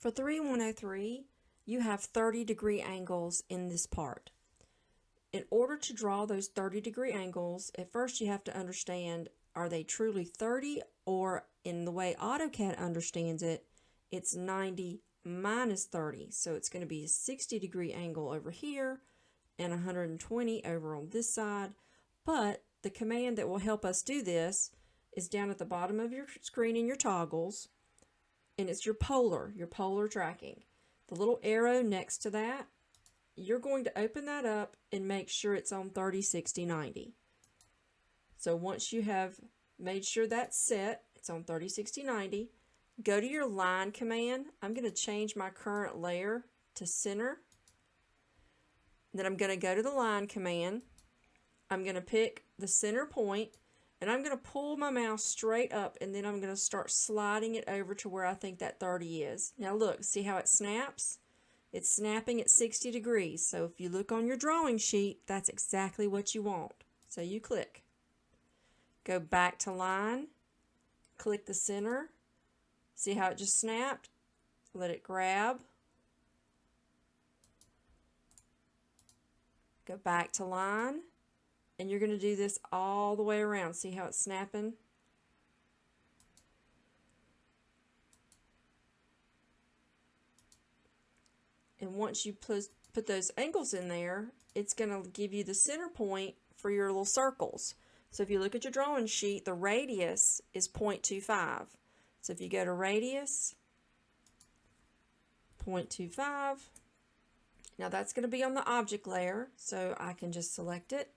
For 3103, you have 30-degree angles in this part. In order to draw those 30-degree angles, at first you have to understand, are they truly 30, or in the way AutoCAD understands it, it's 90 minus 30. So it's going to be a 60-degree angle over here and 120 over on this side. But the command that will help us do this is down at the bottom of your screen in your toggles, and it's your polar tracking. The little arrow next to that, you're going to open that up and make sure it's on 30, 60, 90. So once you have made sure that's set, it's on 30, 60, 90, go to your line command. I'm going to change my current layer to center. Then I'm going to go to the line command. I'm going to pick the center point, and I'm going to pull my mouse straight up, and then I'm going to start sliding it over to where I think that 30 is. Now look, see how it snaps? It's snapping at 60 degrees. So if you look on your drawing sheet, that's exactly what you want. So you click. Go back to line, click the center. See how it just snapped? Let it grab. Go back to line, and you're going to do this all the way around. See how it's snapping? And once you put those angles in there, it's going to give you the center point for your little circles. So if you look at your drawing sheet, the radius is 0.25. So if you go to radius, 0.25, now that's going to be on the object layer, so I can just select it,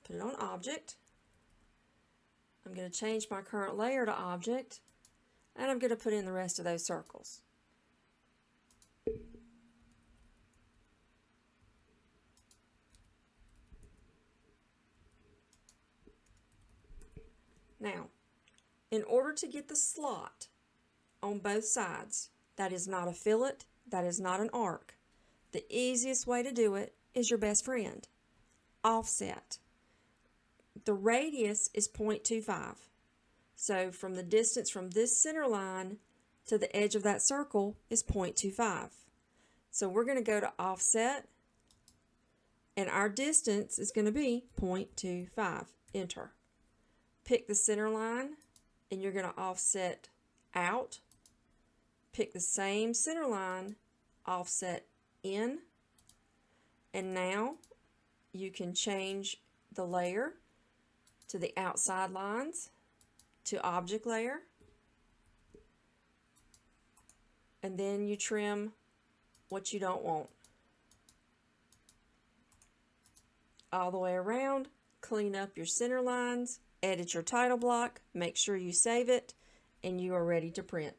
put it on object. I'm going to change my current layer to object, and I'm going to put in the rest of those circles. Now, in order to get the slot on both sides, that is not a fillet, that is not an arc. The easiest way to do it is your best friend, offset. The radius is 0.25. So from the distance from this center line to the edge of that circle is 0.25. So we're going to go to offset, and our distance is going to be 0.25. Enter. Pick the center line, and you're going to offset out. Pick the same center line, offset in, and now you can change the layer to the outside lines, to object layer, and then you trim what you don't want. All the way around, clean up your center lines, edit your title block, make sure you save it, and you are ready to print.